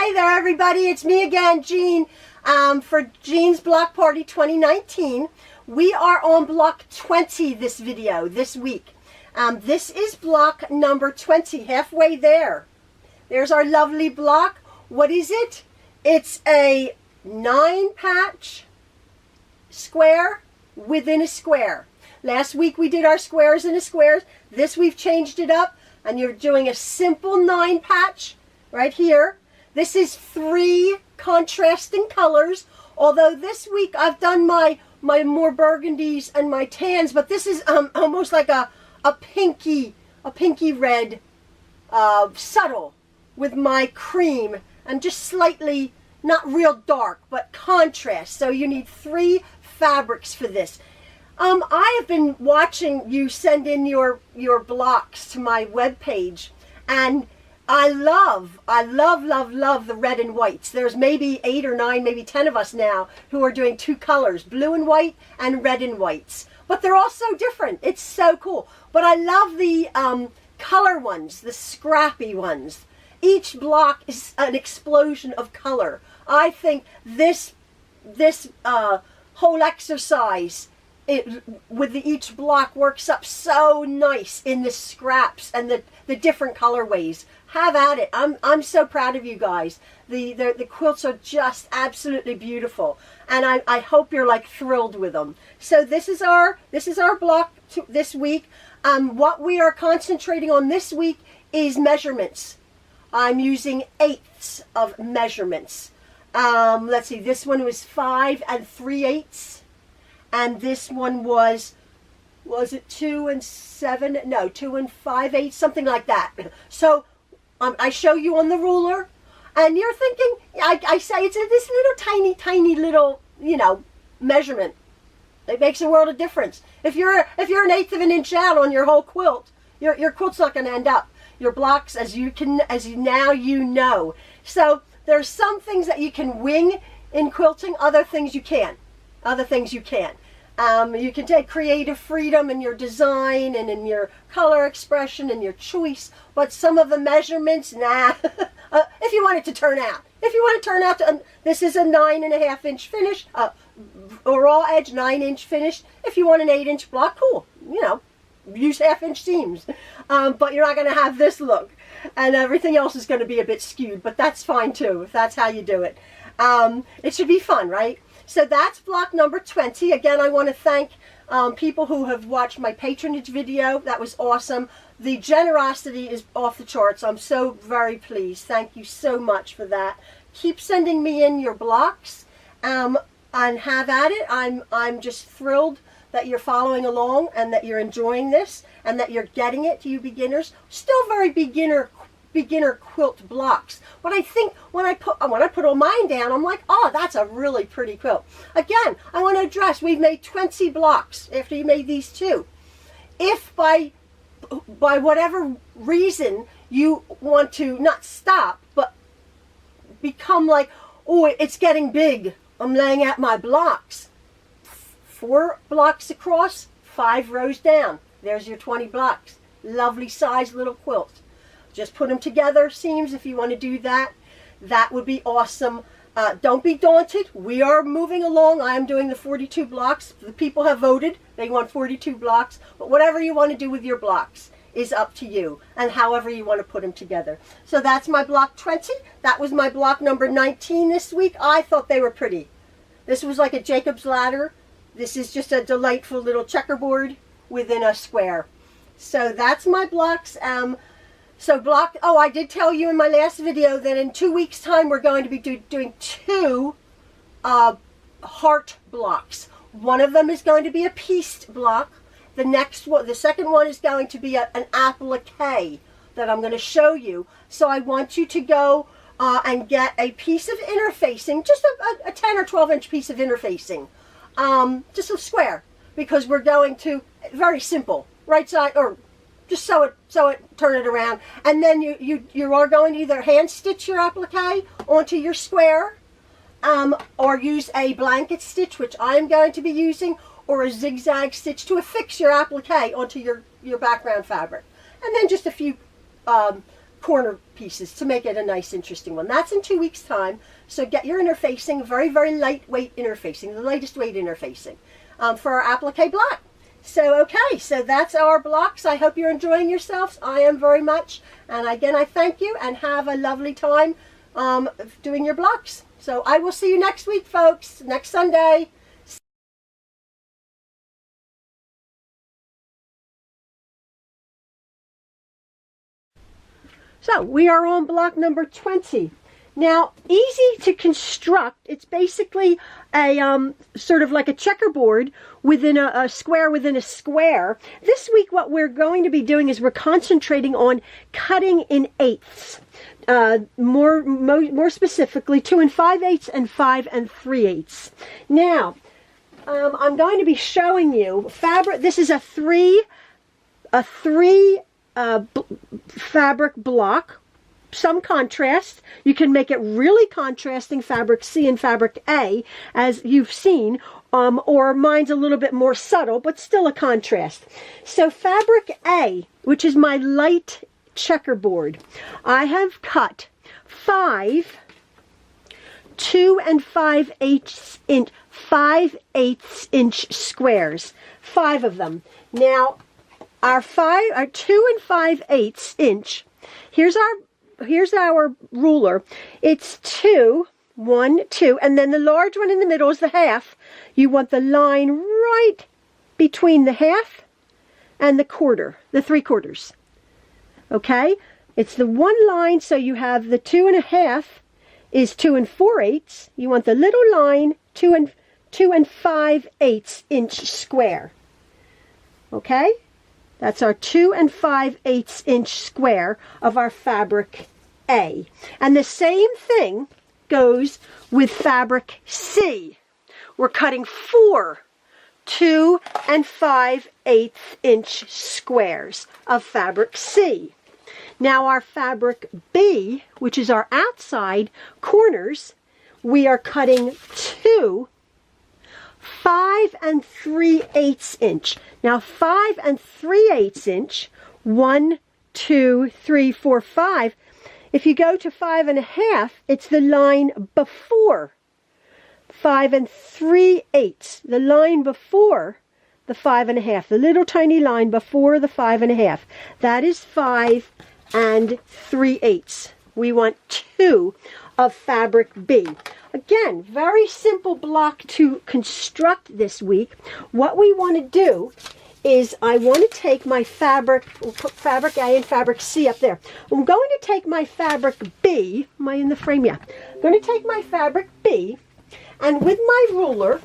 Hi there, everybody. It's me again, Jean, for Jean's Block Party 2019. We are on block 20 this week. This is block number 20, halfway there. There's our lovely block. What is it? It's a 9-patch square within a square. Last week we did our squares in a squares. This we've changed it up, and you're doing a simple 9-patch right here. This is 3 contrasting colors, although this week I've done my more burgundies and my tans, but this is almost like a pinky red, subtle, with my cream, and just slightly, not real dark, but contrast. So you need 3 fabrics for this. I have been watching you send in your blocks to my webpage, and I love the red and whites. There's maybe 8 or 9, maybe 10 of us now who are doing 2 colors, blue and white and red and whites. But they're all so different. It's so cool. But I love the color ones, the scrappy ones. Each block is an explosion of color. I think this whole exercise, with each block, works up so nice in the scraps and the different colorways. Have at it. I'm so proud of you guys. The quilts are just absolutely beautiful, and I hope you're like thrilled with them. So this is our block this week. What we are concentrating on this week is measurements. I'm using 1/8 of measurements. Let's see. This one was 5 3/8, and this one was it 2 7? No, 2 5/8, something like that. So I show you on the ruler, and you're thinking, I say it's this little tiny little, measurement. It makes a world of difference. If you're an 1/8 of an inch out on your whole quilt, your quilt's not going to end up. Your blocks, as you now know. So there's some things that you can wing in quilting, other things you can't. You can take creative freedom in your design and in your color expression and your choice, but some of the measurements, nah. If you want it to turn out. This is a 9.5 inch finish, a raw edge 9-inch finish. If you want an 8-inch block, cool. Use 1/2 inch seams. But you're not going to have this look. And everything else is going to be a bit skewed, but that's fine too, if that's how you do it. It should be fun, right? So that's block number 20. Again, I want to thank people who have watched my patronage video. That was awesome. The generosity is off the charts. I'm so very pleased. Thank you so much for that. Keep sending me in your blocks, and have at it. I'm just thrilled that you're following along and that you're enjoying this and that you're getting it, to you beginners. Still very beginner quilt blocks, but I think when I put all mine down, I'm like, oh, that's a really pretty quilt. Again, I want to address, we've made 20 blocks after you made these 2. If by whatever reason you want to not stop, but become like, oh, it's getting big, I'm laying out my blocks, 4 blocks across, 5 rows down. There's your 20 blocks. Lovely size little quilt. Just put them together, seams, if you want to do that. That would be awesome. Don't be daunted. We are moving along. I am doing the 42 blocks. The people have voted. They want 42 blocks. But whatever you want to do with your blocks is up to you, and however you want to put them together. So that's my block 20. That was my block number 19 this week. I thought they were pretty. This was like a Jacob's ladder. This is just a delightful little checkerboard within a square. So that's my blocks. I did tell you in my last video that in 2 weeks' time we're going to be doing 2 heart blocks. One of them is going to be a pieced block. The second one is going to be an applique that I'm going to show you. So I want you to go and get a piece of interfacing, just a 10 or 12 inch piece of interfacing, just a square, because we're going to, very simple, right side, or just sew it, turn it around, and then you are going to either hand stitch your applique onto your square, or use a blanket stitch, which I'm going to be using, or a zigzag stitch to affix your applique onto your background fabric, and then just a few corner pieces to make it a nice, interesting one. That's in 2 weeks' time. So get your interfacing, very, very lightweight interfacing, the lightest weight interfacing for our applique block. So, okay, so that's our blocks. I hope you're enjoying yourselves. I am very much. And again, I thank you and have a lovely time doing your blocks. So I will see you next week, folks, next Sunday. So we are on block number 20. Now, easy to construct. It's basically a sort of like a checkerboard within a square within a square. This week what we're going to be doing is we're concentrating on cutting in eighths. More specifically 2 5/8 and 5 3/8. Now, I'm going to be showing you fabric. This is a three fabric block, some contrast. You can make it really contrasting, fabric C and fabric A, as you've seen, or mine's a little bit more subtle, but still a contrast. So fabric A, which is my light checkerboard, I have cut 5 2 5/8 inch 5/8 inch squares, 5 of them. Now, our 2 5/8 inch. Here's our ruler. It's 2, 1, 2, and then the large one in the middle is the half. You want the line right between the half and the quarter, the 3/4. Okay, it's the one line. So you have the 2 1/2 is 2 4/8. You want the little line 2 5/8 inch square. Okay. That's our 2 5/8 inch square of our fabric A. And the same thing goes with fabric C. We're cutting 4 2 5/8 inch squares of fabric C. Now our fabric B, which is our outside corners, we are cutting 2 5 3/8 inch. Now 5 3/8 inch, 1, 2, 3, 4, 5. If you go to 5 1/2, it's the line before 5 3/8, the line before the 5 1/2, the little tiny line before the 5 1/2. That is 5 3/8. We want 2 of fabric B. Again, very simple block to construct this week. What we want to do is I want to take my fabric, we'll put fabric A and fabric C up there. I'm going to take my fabric B, am I in the frame? Yeah. I'm going to take my fabric B, and with my ruler,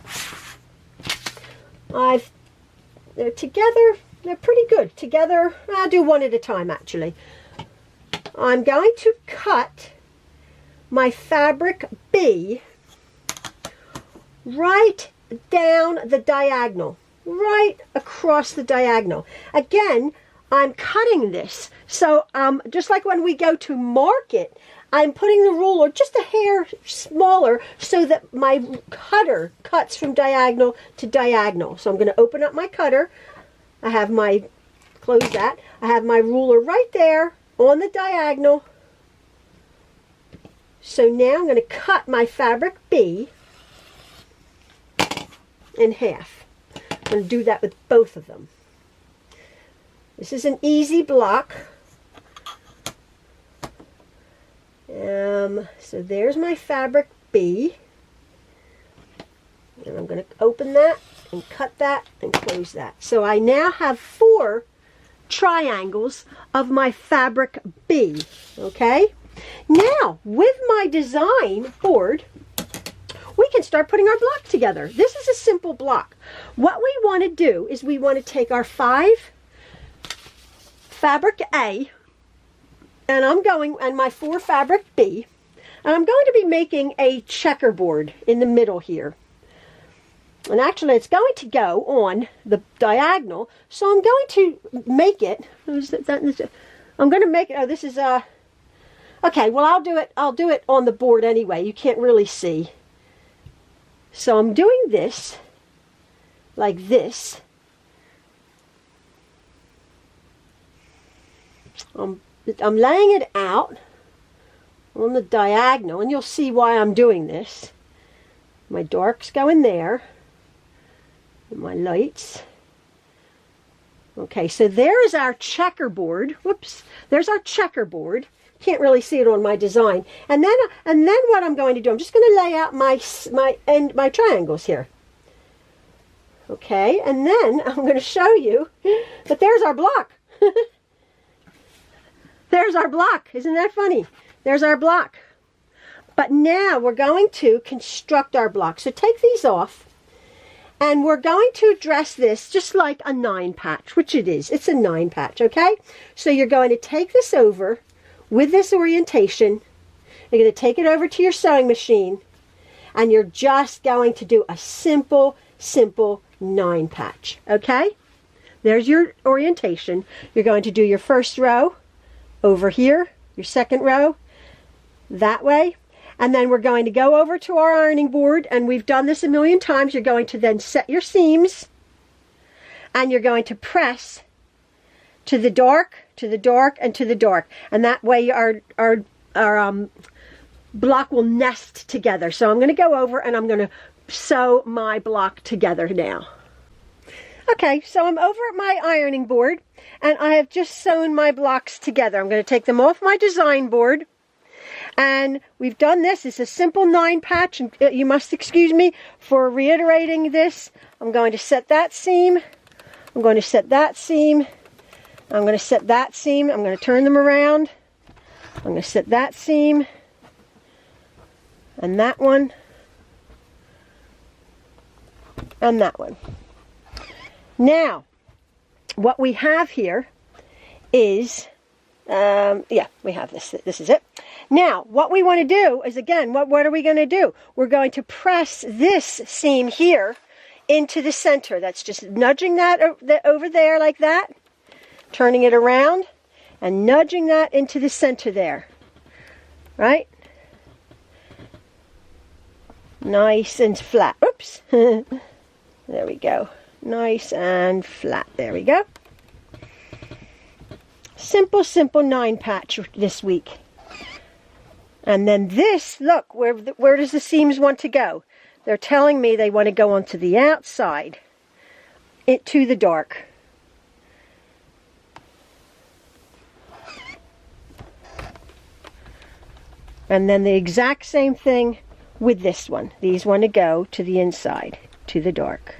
they're together, they're pretty good. Together, I'll do one at a time actually. I'm going to cut my fabric B right down the diagonal, right across the diagonal. Again, I'm cutting this, so just like when we go to market, I'm putting the ruler just a hair smaller so that my cutter cuts from diagonal to diagonal. So I'm going to open up my cutter. I have my, close that, I have my ruler right there on the diagonal. So now I'm going to cut my fabric B in half. I'm going to do that with both of them. This is an easy block. So there's my fabric B. And I'm going to open that and cut that and close that. So I now have 4 triangles of my fabric B. Okay? Now, with my design board, we can start putting our block together. This is a simple block. What we want to do is we want to take our 5 fabric A, and my 4 fabric B, and I'm going to be making a checkerboard in the middle here. And actually, it's going to go on the diagonal, so I'm going to make it. I'm going to make it. Oh, this is okay, well, I'll do it on the board anyway. You can't really see. So I'm doing this like this. I'm I'm laying it out on the diagonal, and you'll see why I'm doing this. My darks go in there, and my lights. Okay, so there's our checkerboard. Whoops, there's our checkerboard. Can't really see it on my design. And then what I'm going to do, I'm just going to lay out my triangles here. Okay, and then I'm going to show you that there's our block. There's our block. Isn't that funny? There's our block. But now we're going to construct our block. So take these off. And we're going to dress this just like a 9 patch, which it is. It's a 9 patch, okay? So you're going to take this over with this orientation. You're going to take it over to your sewing machine. And you're just going to do a simple 9 patch, okay? There's your orientation. You're going to do your first row over here, your second row that way. And then we're going to go over to our ironing board, and we've done this a million times. You're going to then set your seams, and you're going to press to the dark, to the dark, and to the dark. And that way our block will nest together. So I'm going to go over and I'm going to sew my block together now. Okay, so I'm over at my ironing board, and I have just sewn my blocks together. I'm going to take them off my design board. And we've done this. It's a simple 9 patch, and you must excuse me for reiterating this. I'm going to set that seam. I'm going to set that seam. I'm going to set that seam. I'm going to turn them around. I'm going to set that seam. And that one. And that one. Now, what we have here is... yeah, we have this. This is it. Now, what we want to do is, again, what are we going to do? We're going to press this seam here into the center. That's just nudging that over there like that, turning it around, and nudging that into the center there. Right? Nice and flat. Oops. There we go. Nice and flat. There we go. Simple 9 patch this week. And then this, look, where does the seams want to go? They're telling me they want to go onto the outside, to the dark. And then the exact same thing with this one. These want to go to the inside, to the dark.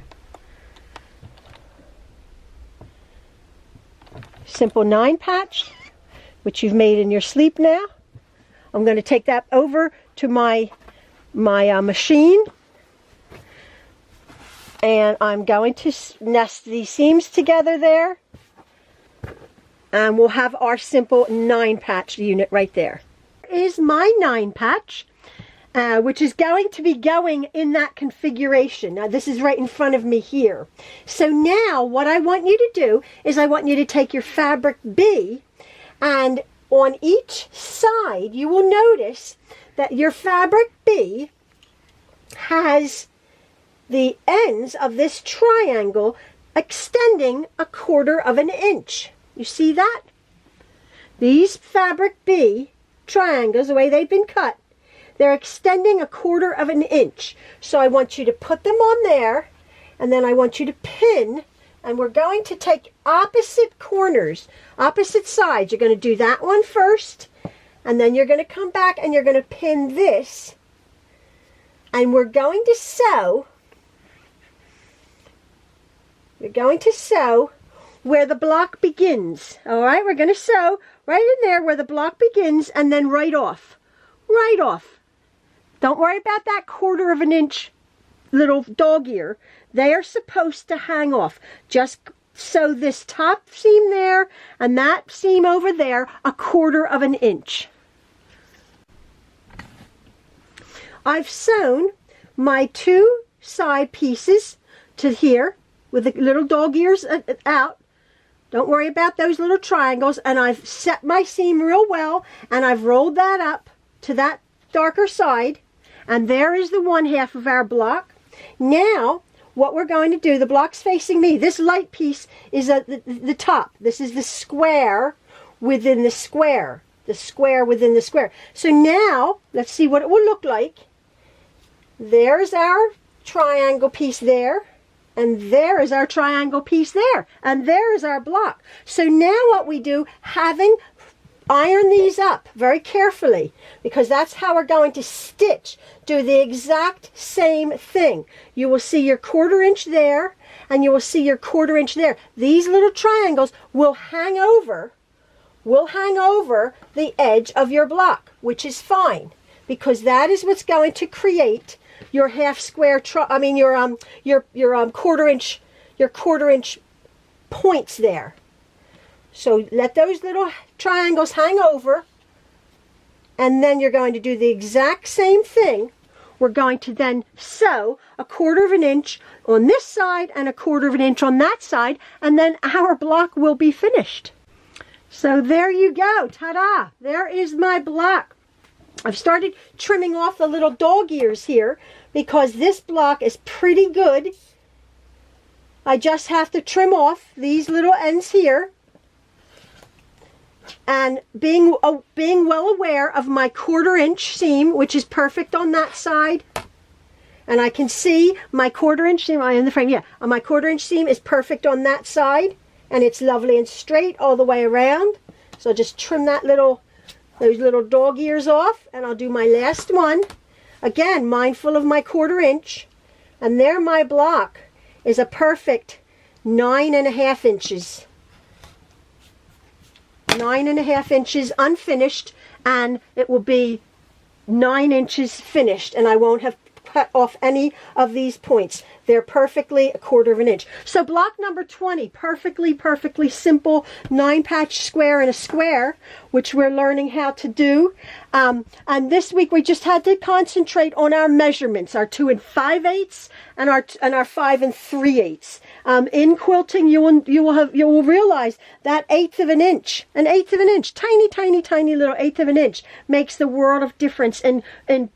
Simple 9 patch, which you've made in your sleep now. I'm going to take that over to my machine, and I'm going to nest these seams together there, and we'll have our simple 9 patch unit right there. Is my 9 patch, which is going to be going in that configuration. Now this is right in front of me here. So now what I want you to do is I want you to take your fabric B, and on each side you will notice that your fabric B has the ends of this triangle extending 1/4 of an inch. You see that? These fabric B triangles, the way they've been cut, they're extending 1/4 of an inch. So I want you to put them on there, and then I want you to pin, and we're going to take opposite corners, opposite sides. You're going to do that one first, and then you're going to come back and you're going to pin this, and we're going to sew. We're going to sew where the block begins. All right, we're going to sew right in there where the block begins, and then right off. Right off. Don't worry about that 1/4 of an inch little dog ear. They are supposed to hang off. Just sew this top seam there and that seam over there 1/4 of an inch. I've sewn my 2 side pieces to here with the little dog ears out. Don't worry about those little triangles. And I've set my seam real well, and I've rolled that up to that darker side, and there is the 1/2 of our block. Now what we're going to do, the block's facing me. This light piece is at the top. This is the square within the square within the square. So now, let's see what it will look like. There's our triangle piece there, and there is our triangle piece there, and there is our block. So now what we do, having iron these up very carefully, because that's how we're going to stitch, do the exact same thing. You will see your 1/4 inch there, and you will see your 1/4 inch there. These little triangles will hang over the edge of your block, which is fine, because that is what's going to create your half square, your 1/4 inch points there. So let those little triangles hang over, and then you're going to do the exact same thing. We're going to then sew a 1/4 inch on this side and a 1/4 inch on that side, and then our block will be finished. So there you go, ta-da! There is my block. I've started trimming off the little dog ears here because this block is pretty good. I just have to trim off these little ends here. And being well aware of my 1/4 inch seam, which is perfect on that side. And I can see my 1/4 inch seam, in the frame, yeah. My 1/4 inch seam is perfect on that side. And it's lovely and straight all the way around. So I'll just trim those little dog ears off, and I'll do my last one. Again, mindful of my 1/4 inch. And there my block is a perfect 9.5 inches. 9.5 inches unfinished, and it will be 9 inches finished, and I won't have cut off any of these points. They're perfectly a 1/4 inch. So block number 20, perfectly simple 9-patch square in a square, which we're learning how to do. And this week we just had to concentrate on our measurements, our 2 5/8 and our 5 3/8. In quilting, you will realize that an eighth of an inch, tiny little eighth of an inch makes the world of difference in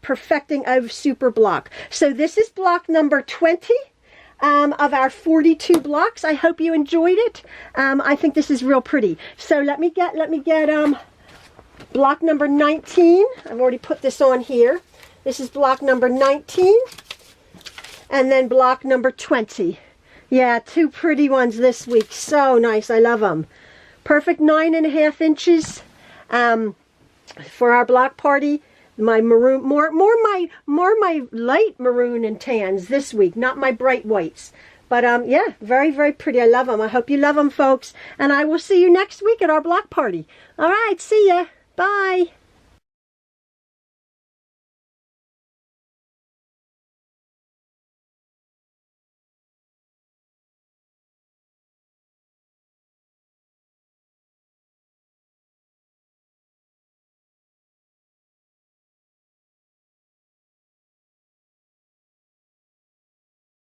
perfecting a super block. So this is block number 20 of our 42 blocks. I hope you enjoyed it. I think this is real pretty. So let me get block number 19. I've already put this on here. This is block number 19, and then block number 20. Yeah, 2 pretty ones this week. So nice. I love them. Perfect 9.5 inches for our block party. My maroon, more my light maroon and tans this week, not my bright whites. But yeah, very pretty. I love them. I hope you love them, folks. And I will see you next week at our block party. All right, see ya. Bye.